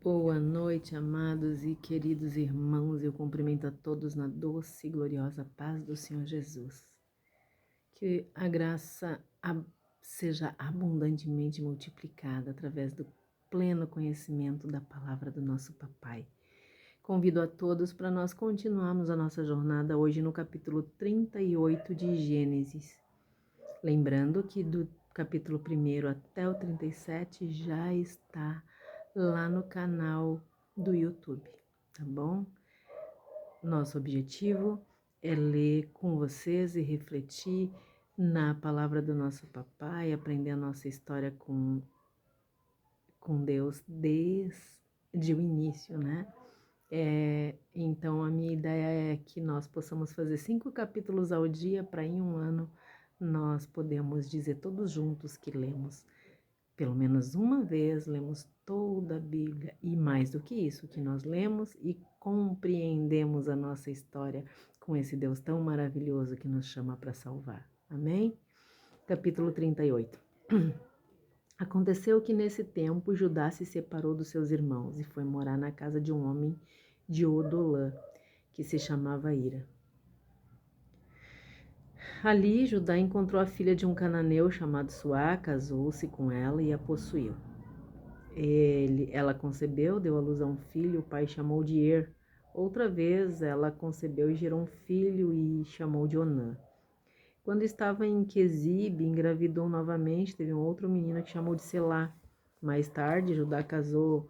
Boa noite, amados e queridos irmãos. Eu cumprimento a todos na doce e gloriosa paz do Senhor Jesus. Que a graça seja abundantemente multiplicada através do pleno conhecimento da palavra do nosso Papai. Convido a todos para nós continuarmos a nossa jornada hoje no capítulo 38 de Gênesis. Lembrando que do capítulo 1 até o 37 já está lá no canal do YouTube, tá bom? Nosso objetivo é ler com vocês e refletir na palavra do nosso Papai, aprender a nossa história com Deus desde o início, né? Então, a minha ideia é que nós possamos fazer 5 capítulos ao dia para em um ano nós podemos dizer todos juntos que lemos pelo menos uma vez, lemos toda a Bíblia e mais do que isso, que nós lemos e compreendemos a nossa história com esse Deus tão maravilhoso que nos chama para salvar. Amém? Capítulo 38. Aconteceu que nesse tempo Judá se separou dos seus irmãos e foi morar na casa de um homem de Odolã, que se chamava Ira. Ali, Judá encontrou a filha de um cananeu chamado Suá, casou-se com ela e a possuiu. Ela concebeu, deu à luz a um filho, o pai chamou de Er. Outra vez ela concebeu e gerou um filho e chamou de Onã. Quando estava em Quezib, engravidou novamente, teve um outro menino que chamou de Selá. Mais tarde, Judá casou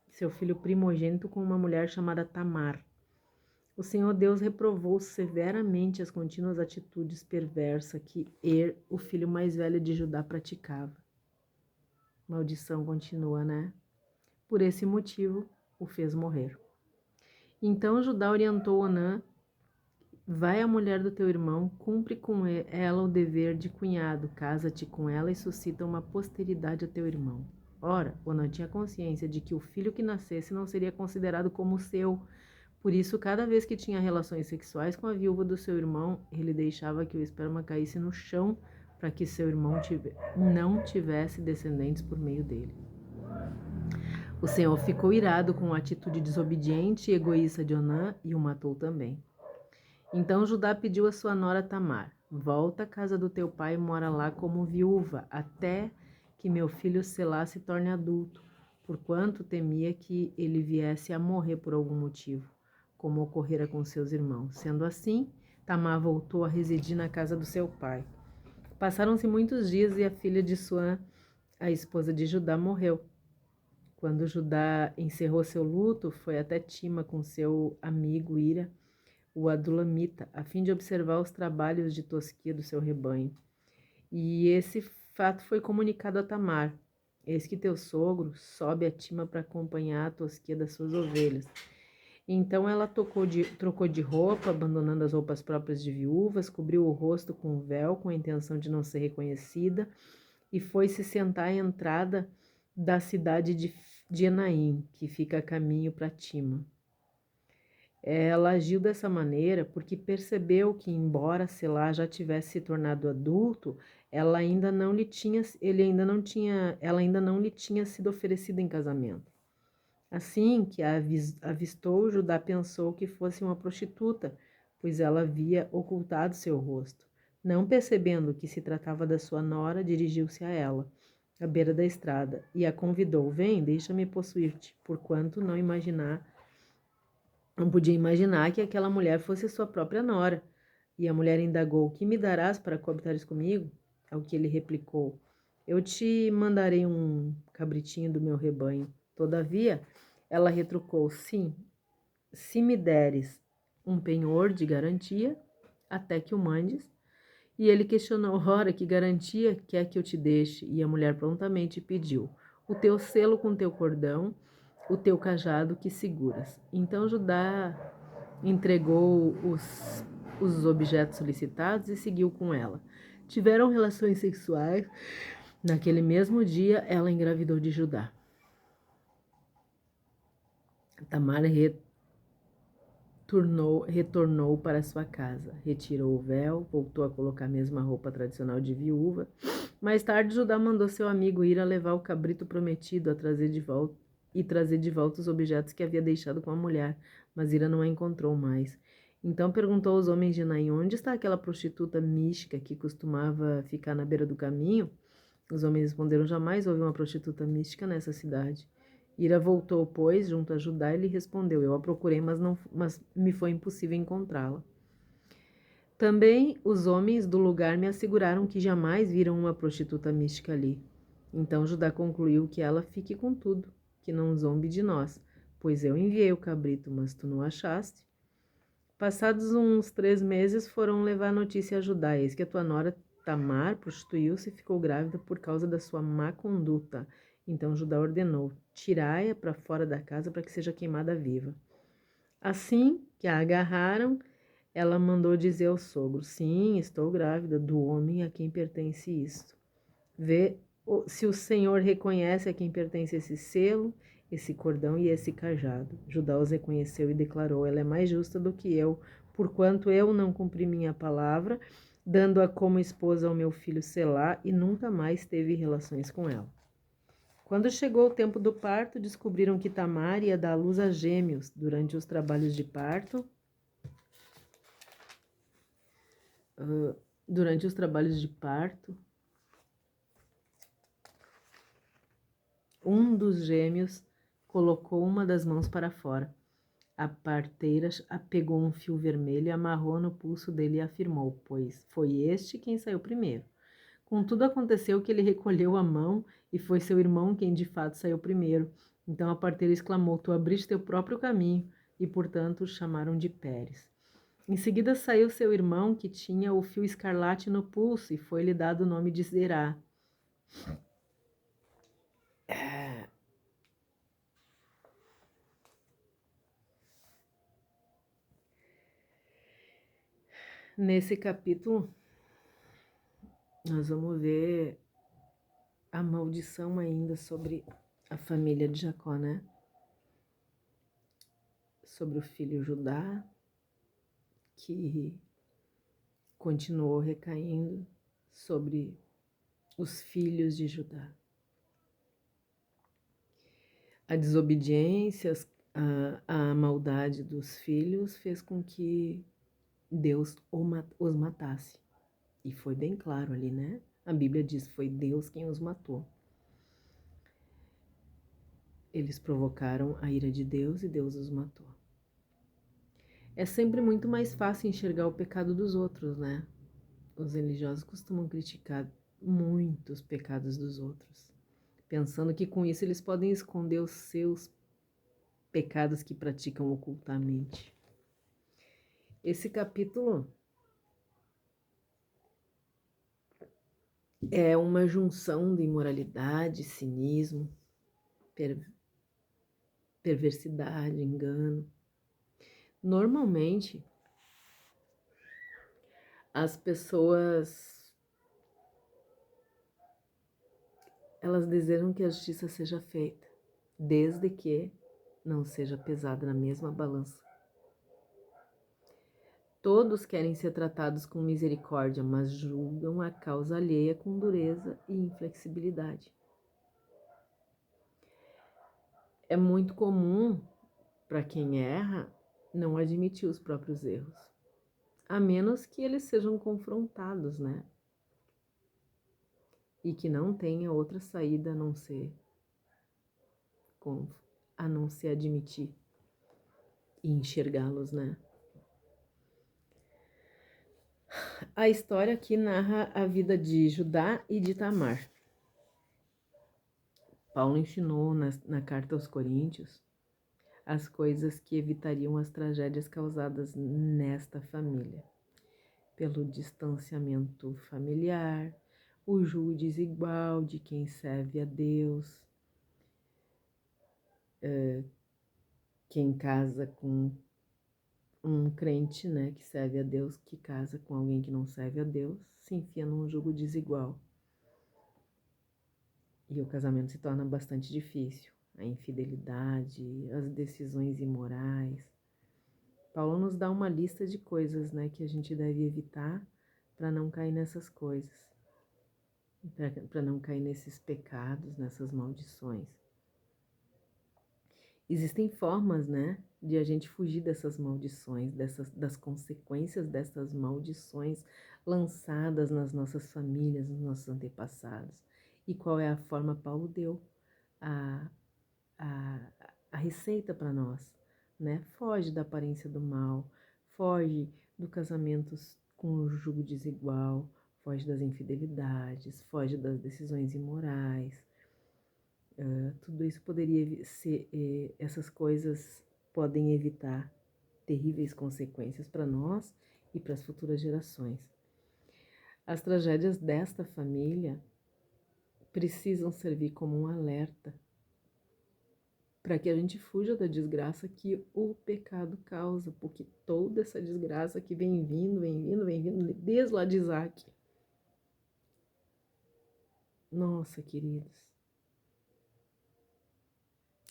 seu filho primogênito, com uma mulher chamada Tamar. O Senhor Deus reprovou severamente as contínuas atitudes perversas que o filho mais velho de Judá, praticava. Maldição continua, né? Por esse motivo, o fez morrer. Então Judá orientou Onã: vai à mulher do teu irmão, cumpre com ela o dever de cunhado, casa-te com ela e suscita uma posteridade a teu irmão. Ora, Onã tinha consciência de que o filho que nascesse não seria considerado como seu. Por isso, cada vez que tinha relações sexuais com a viúva do seu irmão, ele deixava que o esperma caísse no chão para que seu irmão não tivesse descendentes por meio dele. O Senhor ficou irado com a atitude desobediente e egoísta de Onã e o matou também. Então Judá pediu a sua nora Tamar: volta à casa do teu pai e mora lá como viúva, até que meu filho Selá se torne adulto, porquanto temia que ele viesse a morrer por algum motivo, como ocorrera com seus irmãos. Sendo assim, Tamar voltou a residir na casa do seu pai. Passaram-se muitos dias e a filha de Suã, a esposa de Judá, morreu. Quando Judá encerrou seu luto, foi até Tima com seu amigo Ira, o Adulamita, a fim de observar os trabalhos de tosquia do seu rebanho. E esse fato foi comunicado a Tamar: eis que teu sogro sobe a Tima para acompanhar a tosquia das suas ovelhas. Então ela trocou de roupa, abandonando as roupas próprias de viúvas, cobriu o rosto com um véu, com a intenção de não ser reconhecida, e foi se sentar à entrada da cidade de Enaim, que fica a caminho para Tima. Ela agiu dessa maneira porque percebeu que, embora Selá já tivesse se tornado adulto, ela ainda não lhe tinha sido oferecida em casamento. Assim que a avistou, Judá pensou que fosse uma prostituta, pois ela havia ocultado seu rosto. Não percebendo que se tratava da sua nora, dirigiu-se a ela, à beira da estrada, e a convidou: vem, deixa-me possuir-te, porquanto não podia imaginar que aquela mulher fosse sua própria nora. E a mulher indagou: que me darás para coabitares comigo? Ao que ele replicou: eu te mandarei um cabritinho do meu rebanho. Todavia, ela retrucou: sim, se me deres um penhor de garantia, até que o mandes. E ele questionou: ora, que garantia quer que eu te deixe? E a mulher prontamente pediu: o teu selo com teu cordão, o teu cajado que seguras. Então Judá entregou os objetos solicitados e seguiu com ela. Tiveram relações sexuais. Naquele mesmo dia, ela engravidou de Judá. Tamar retornou para sua casa, retirou o véu, voltou a colocar a mesma roupa tradicional de viúva. Mais tarde, Judá mandou seu amigo ir a levar o cabrito prometido a trazer de volta e trazer de volta os objetos que havia deixado com a mulher, mas Ira não a encontrou mais. Então perguntou aos homens de Naim: onde está aquela prostituta mística que costumava ficar na beira do caminho? Os homens responderam: jamais houve uma prostituta mística nessa cidade. Ira voltou, pois, junto a Judá e lhe respondeu: eu a procurei, mas me foi impossível encontrá-la. Também os homens do lugar me asseguraram que jamais viram uma prostituta mística ali. Então Judá concluiu que ela fique com tudo, que não zombe de nós, pois eu enviei o cabrito, mas tu não achaste. Passados uns 3 meses, foram levar notícia a Judá, eis que a tua nora Tamar prostituiu-se e ficou grávida por causa da sua má conduta. Então Judá ordenou: tirai-a para fora da casa para que seja queimada viva. Assim que a agarraram, ela mandou dizer ao sogro: sim, estou grávida do homem a quem pertence isto. Vê se o Senhor reconhece a quem pertence esse selo, esse cordão e esse cajado. Judá os reconheceu e declarou: ela é mais justa do que eu, porquanto eu não cumpri minha palavra, dando-a como esposa ao meu filho Selá, e nunca mais teve relações com ela. Quando chegou o tempo do parto, descobriram que Tamar ia dar à luz a gêmeos durante os trabalhos de parto. Durante os trabalhos de parto, um dos gêmeos colocou uma das mãos para fora. A parteira pegou um fio vermelho e amarrou no pulso dele e afirmou: pois foi este quem saiu primeiro. Contudo, aconteceu que ele recolheu a mão e foi seu irmão quem de fato saiu primeiro. Então a parteira exclamou: tu abriste teu próprio caminho, e portanto o chamaram de Pérez. Em seguida saiu seu irmão, que tinha o fio escarlate no pulso, e foi-lhe dado o nome de Zerá. Nesse capítulo, nós vamos ver a maldição ainda sobre a família de Jacó, né? Sobre o filho Judá, que continuou recaindo sobre os filhos de Judá. A desobediência, a maldade dos filhos fez com que Deus os matasse. E foi bem claro ali, né? A Bíblia diz que foi Deus quem os matou. Eles provocaram a ira de Deus e Deus os matou. É sempre muito mais fácil enxergar o pecado dos outros, né? Os religiosos costumam criticar muito os pecados dos outros, pensando que com isso eles podem esconder os seus pecados que praticam ocultamente. Esse capítulo é uma junção de imoralidade, cinismo, perversidade, engano. Normalmente, as pessoas, elas desejam que a justiça seja feita, desde que não seja pesada na mesma balança. Todos querem ser tratados com misericórdia, mas julgam a causa alheia com dureza e inflexibilidade. É muito comum para quem erra não admitir os próprios erros, a menos que eles sejam confrontados, né? E que não tenha outra saída a não ser admitir e enxergá-los, né? A história aqui narra a vida de Judá e de Tamar. Paulo ensinou na carta aos Coríntios as coisas que evitariam as tragédias causadas nesta família, pelo distanciamento familiar, o julgo desigual de quem serve a Deus, quem casa com um crente, né, que serve a Deus, que casa com alguém que não serve a Deus, se enfia num julgo desigual. E o casamento se torna bastante difícil. A infidelidade, as decisões imorais. Paulo nos dá uma lista de coisas, né, que a gente deve evitar para não cair nessas coisas, para não cair nesses pecados, nessas maldições. Existem formas, né, de a gente fugir dessas maldições, das consequências dessas maldições lançadas nas nossas famílias, nos nossos antepassados. E qual é a forma? Paulo deu a, a, a receita para nós, né? Foge da aparência do mal, foge do casamento com o jugo desigual, foge das infidelidades, foge das decisões imorais. Tudo isso poderia ser, essas coisas podem evitar terríveis consequências para nós e para as futuras gerações. As tragédias desta família precisam servir como um alerta para que a gente fuja da desgraça que o pecado causa, porque toda essa desgraça que vem vindo, desde lá de Isaac. Nossa, queridos,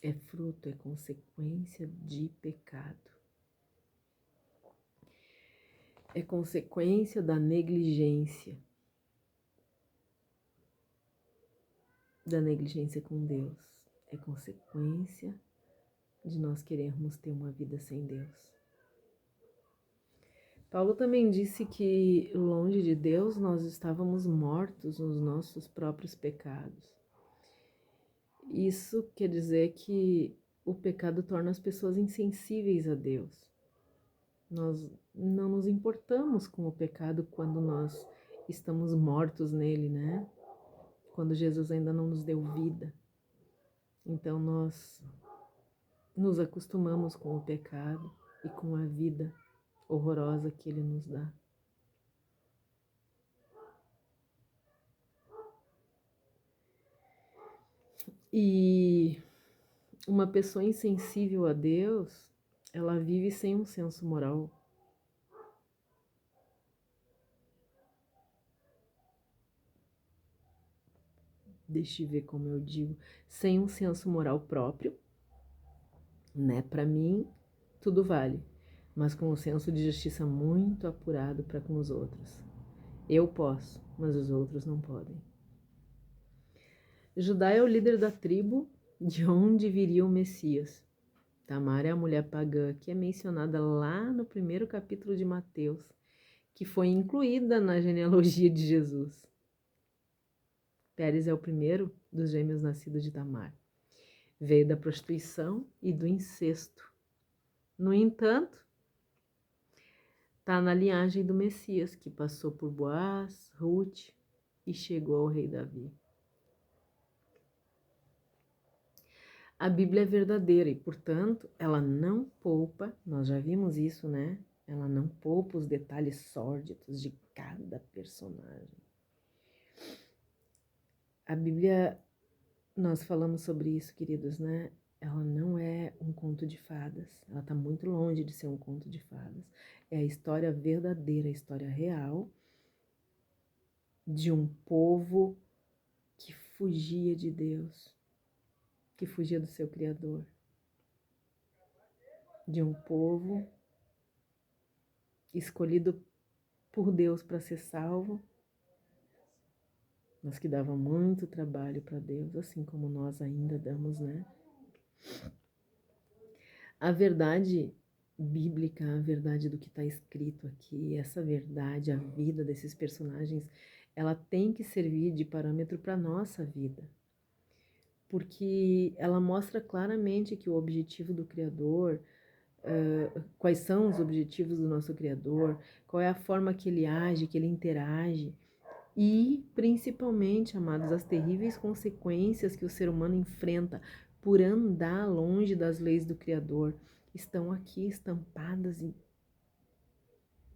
é fruto, é consequência de pecado. É consequência da negligência com Deus. É consequência de nós querermos ter uma vida sem Deus. Paulo também disse que longe de Deus nós estávamos mortos nos nossos próprios pecados. Isso quer dizer que o pecado torna as pessoas insensíveis a Deus. Nós não nos importamos com o pecado quando nós estamos mortos nele, né? Quando Jesus ainda não nos deu vida. Então nós nos acostumamos com o pecado e com a vida horrorosa que ele nos dá. E uma pessoa insensível a Deus, ela vive sem um senso moral. Deixa eu ver como eu digo, sem um senso moral próprio, né? Para mim, tudo vale, mas com um senso de justiça muito apurado para com os outros. Eu posso, mas os outros não podem. Judá é o líder da tribo de onde viria o Messias. Tamar é a mulher pagã que é mencionada lá no primeiro capítulo de Mateus, que foi incluída na genealogia de Jesus. Pérez é o primeiro dos gêmeos nascidos de Tamar. Veio da prostituição e do incesto. No entanto, está na linhagem do Messias, que passou por Boaz, Ruth e chegou ao rei Davi. A Bíblia é verdadeira e, portanto, ela não poupa, nós já vimos isso, né? Ela não poupa os detalhes sórdidos de cada personagem. A Bíblia, nós falamos sobre isso, queridos, né? Ela não é um conto de fadas, ela está muito longe de ser um conto de fadas. É a história verdadeira, a história real de um povo que fugia de Deus, que fugia do seu Criador, de um povo escolhido por Deus para ser salvo, mas que dava muito trabalho para Deus, assim como nós ainda damos, né? A verdade bíblica, a verdade do que está escrito aqui, essa verdade, a vida desses personagens, ela tem que servir de parâmetro para a nossa vida. Porque ela mostra claramente que o objetivo do Criador, quais são os objetivos do nosso Criador, qual é a forma que ele age, que ele interage, e principalmente, amados, as terríveis consequências que o ser humano enfrenta por andar longe das leis do Criador estão aqui estampadas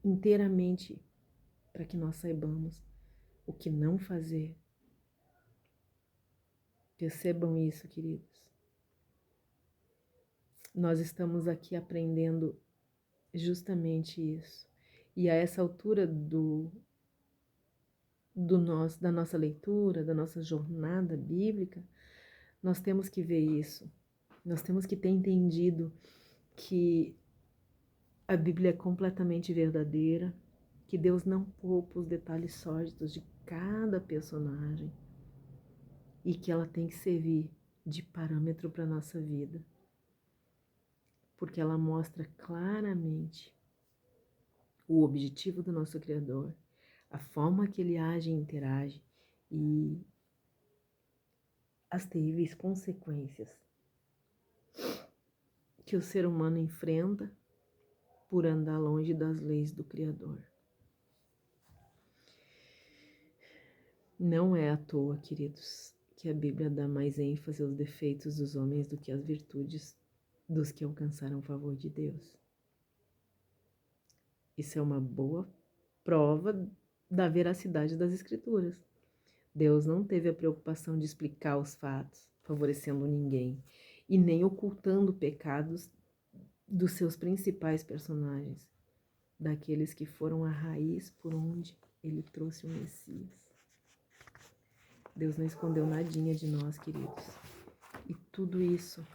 inteiramente para que nós saibamos o que não fazer. Percebam isso, queridos. Nós estamos aqui aprendendo justamente isso. E a essa altura da nossa leitura, da nossa jornada bíblica, nós temos que ver isso. Nós temos que ter entendido que a Bíblia é completamente verdadeira, que Deus não poupa os detalhes sórdidos de cada personagem e que ela tem que servir de parâmetro para a nossa vida, porque ela mostra claramente o objetivo do nosso Criador, a forma que ele age e interage e as terríveis consequências que o ser humano enfrenta por andar longe das leis do Criador. Não é à toa, queridos, que a Bíblia dá mais ênfase aos defeitos dos homens do que às virtudes dos que alcançaram o favor de Deus. Isso é uma boa prova da veracidade das Escrituras. Deus não teve a preocupação de explicar os fatos, favorecendo ninguém, e nem ocultando pecados dos seus principais personagens, daqueles que foram a raiz por onde ele trouxe o Messias. Deus não escondeu nadinha de nós, queridos. E tudo isso,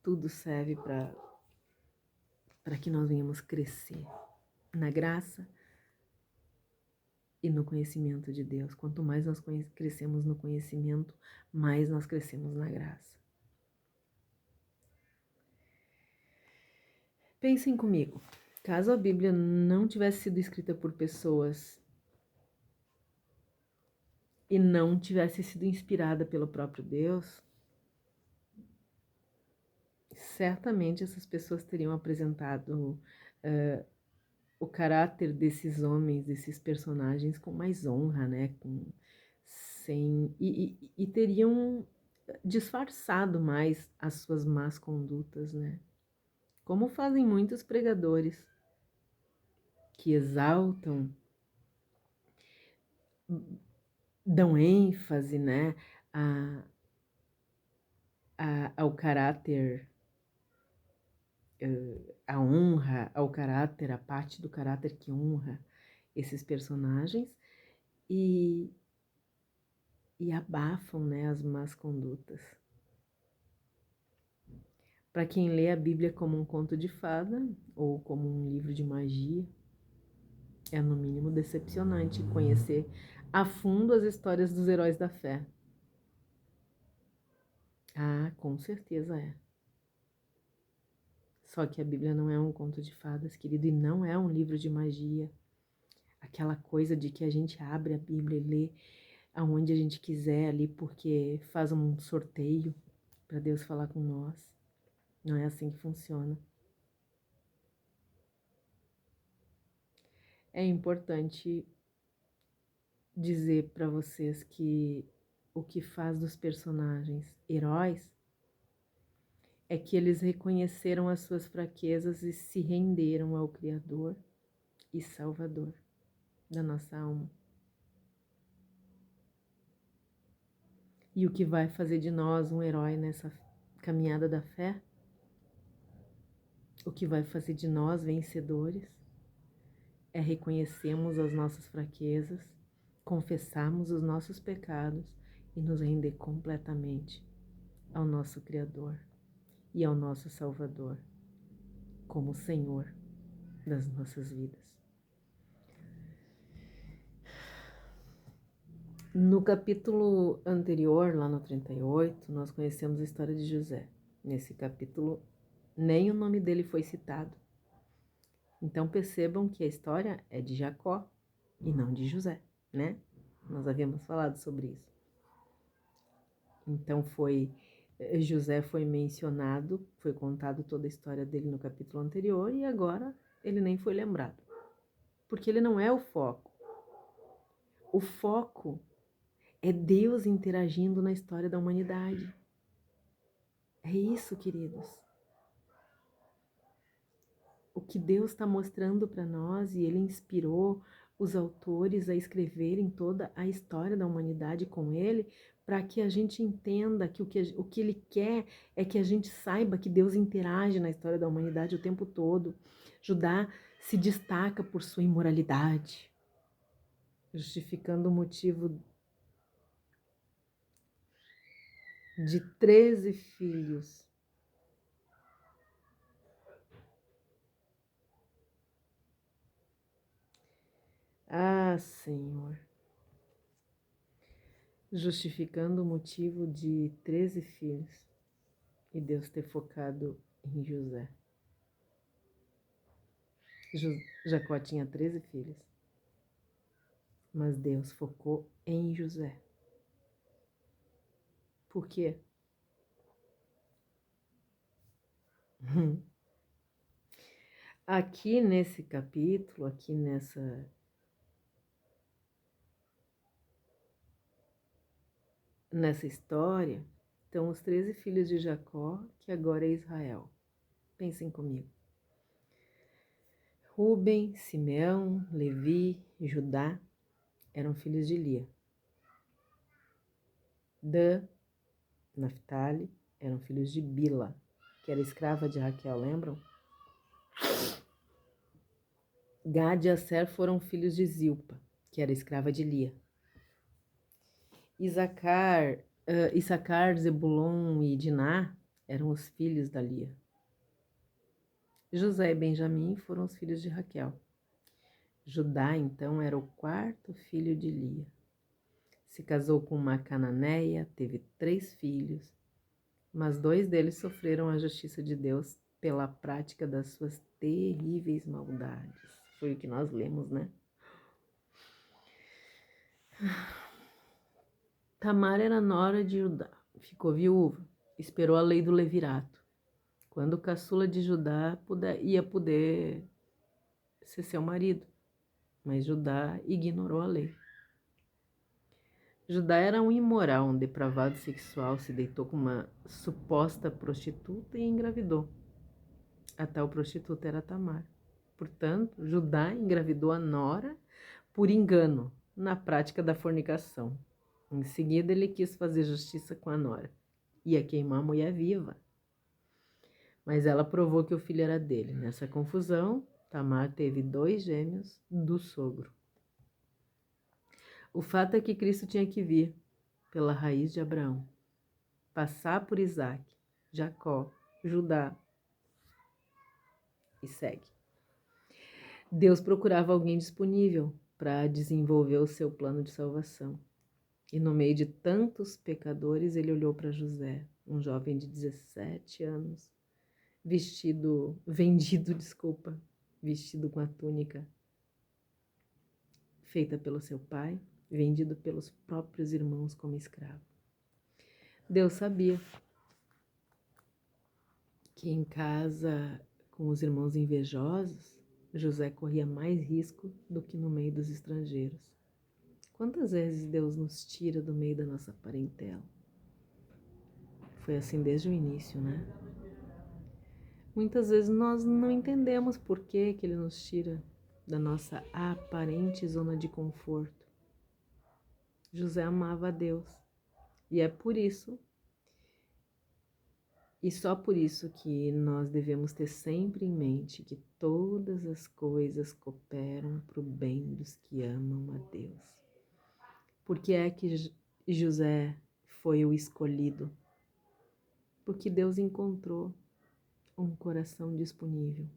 tudo serve para que nós venhamos crescer na graça e no conhecimento de Deus. Quanto mais nós crescemos no conhecimento, mais nós crescemos na graça. Pensem comigo, caso a Bíblia não tivesse sido escrita por pessoas e não tivesse sido inspirada pelo próprio Deus, certamente essas pessoas teriam apresentado o caráter desses homens, desses personagens com mais honra, né? E teriam disfarçado mais as suas más condutas, né? Como fazem muitos pregadores que exaltam, dão ênfase, né, ao caráter, a honra ao caráter, a parte do caráter que honra esses personagens e abafam, né, as más condutas. Para quem lê a Bíblia como um conto de fada ou como um livro de magia, é no mínimo decepcionante conhecer a fundo as histórias dos heróis da fé. Ah, com certeza é. Só que a Bíblia não é um conto de fadas, querido, e não é um livro de magia. Aquela coisa de que a gente abre a Bíblia e lê aonde a gente quiser ali, porque faz um sorteio para Deus falar com nós. Não é assim que funciona. É importante dizer para vocês que o que faz dos personagens heróis é que eles reconheceram as suas fraquezas e se renderam ao Criador e Salvador da nossa alma. E o que vai fazer de nós um herói nessa caminhada da fé, o que vai fazer de nós vencedores, é reconhecermos as nossas fraquezas, confessarmos os nossos pecados e nos render completamente ao nosso Criador e ao nosso Salvador, como Senhor das nossas vidas. No capítulo anterior, lá no 38, nós conhecemos a história de José. Nesse capítulo, nem o nome dele foi citado. Então percebam que a história é de Jacó e não de José, né? Nós havíamos falado sobre isso. Então José foi mencionado, foi contado toda a história dele no capítulo anterior e agora ele nem foi lembrado. Porque ele não é o foco. O foco é Deus interagindo na história da humanidade. É isso, queridos. O que Deus está mostrando para nós, e Ele inspirou os autores a escreverem toda a história da humanidade com Ele, para que a gente entenda que o que Ele quer é que a gente saiba que Deus interage na história da humanidade o tempo todo. Judá se destaca por sua imoralidade, justificando o motivo de 13 filhos Ah, Senhor, justificando o motivo de 13 filhos e Deus ter focado em José. Jacó tinha 13 filhos, mas Deus focou em José. Por quê? Aqui nesse capítulo, aqui nessa história, estão os 13 filhos de Jacó, que agora é Israel. Pensem comigo. Ruben, Simeão, Levi e Judá eram filhos de Lia. Dan, Naftali eram filhos de Bila, que era escrava de Raquel, lembram? Gad e Aser foram filhos de Zilpa, que era escrava de Lia. Issacar, Zebulon e Diná eram os filhos da Lia. José e Benjamim foram os filhos de Raquel. Judá, então, era o quarto filho de Lia. Se casou com uma cananeia, teve 3 filhos, mas 2 deles sofreram a justiça de Deus pela prática das suas terríveis maldades. Foi o que nós lemos, né? Tamar era nora de Judá, ficou viúva, esperou a lei do levirato, quando o caçula de Judá ia poder ser seu marido, mas Judá ignorou a lei. Judá era um imoral, um depravado sexual, se deitou com uma suposta prostituta e engravidou. A tal prostituta era Tamar. Portanto, Judá engravidou a nora por engano, na prática da fornicação. Em seguida, ele quis fazer justiça com a nora. Ia queimar a mulher viva. Mas ela provou que o filho era dele. Nessa confusão, Tamar teve 2 gêmeos do sogro. O fato é que Cristo tinha que vir pela raiz de Abraão, passar por Isaac, Jacó, Judá e segue. Deus procurava alguém disponível para desenvolver o seu plano de salvação. E no meio de tantos pecadores, ele olhou para José, um jovem de 17 anos, vestido com a túnica feita pelo seu pai, vendido pelos próprios irmãos como escravo. Deus sabia que em casa, com os irmãos invejosos, José corria mais risco do que no meio dos estrangeiros. Quantas vezes Deus nos tira do meio da nossa parentela? Foi assim desde o início, né? Muitas vezes nós não entendemos por que Ele nos tira da nossa aparente zona de conforto. José amava a Deus e é por isso, e só por isso que nós devemos ter sempre em mente que todas as coisas cooperam para o bem dos que amam a Deus. Por que é que José foi o escolhido? Porque Deus encontrou um coração disponível.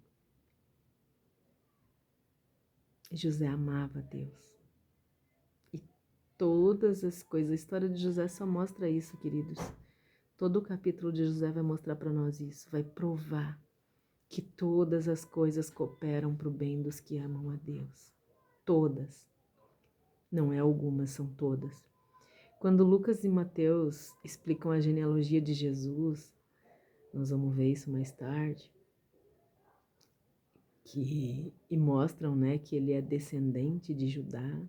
José amava a Deus. E todas as coisas, a história de José só mostra isso, queridos. Todo o capítulo de José vai mostrar para nós isso, vai provar que todas as coisas cooperam para o bem dos que amam a Deus. Todas. Não é algumas, são todas. Quando Lucas e Mateus explicam a genealogia de Jesus, nós vamos ver isso mais tarde, e mostram, né, que ele é descendente de Judá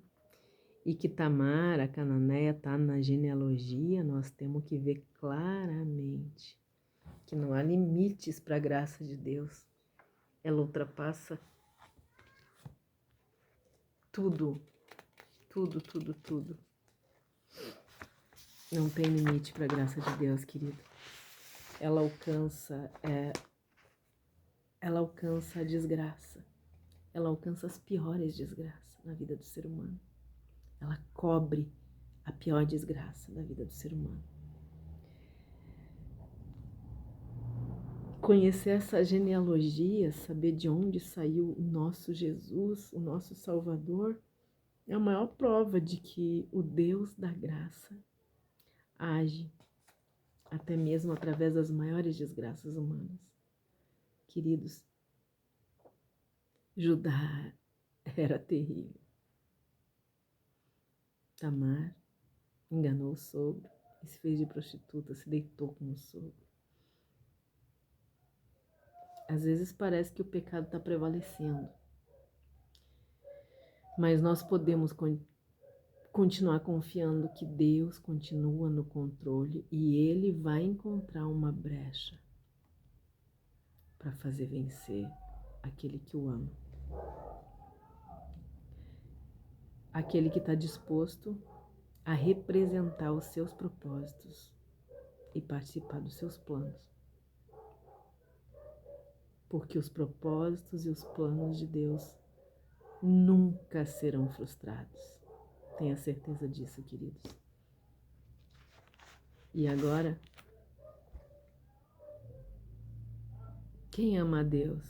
e que Tamar, a cananeia, está na genealogia, nós temos que ver claramente que não há limites para a graça de Deus. Ela ultrapassa tudo, tudo, tudo, tudo. Não tem limite para a graça de Deus, querido. Ela alcança a desgraça. Ela alcança as piores desgraças na vida do ser humano. Ela cobre a pior desgraça da vida do ser humano. Conhecer essa genealogia, saber de onde saiu o nosso Jesus, o nosso Salvador, É a maior prova de que o Deus da graça age até mesmo através das maiores desgraças humanas. Queridos, Judá era terrível. Tamar enganou o sogro e se fez de prostituta, se deitou com o sogro. Às vezes parece que o pecado está prevalecendo, mas nós podemos continuar confiando que Deus continua no controle e Ele vai encontrar uma brecha para fazer vencer aquele que o ama. Aquele que está disposto a representar os seus propósitos e participar dos seus planos. Porque os propósitos e os planos de Deus nunca serão frustrados. Tenha certeza disso, queridos. E agora, quem ama a Deus?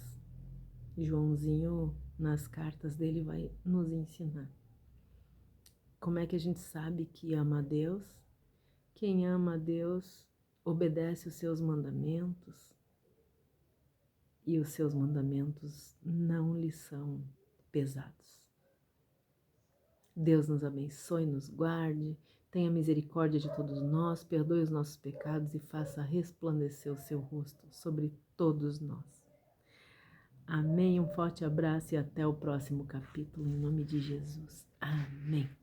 Joãozinho, nas cartas dele, vai nos ensinar. Como é que a gente sabe que ama a Deus? Quem ama a Deus obedece os seus mandamentos e os seus mandamentos não lhe são pesados. Deus nos abençoe, nos guarde, tenha misericórdia de todos nós, perdoe os nossos pecados e faça resplandecer o seu rosto sobre todos nós. Amém, um forte abraço e até o próximo capítulo, em nome de Jesus. Amém.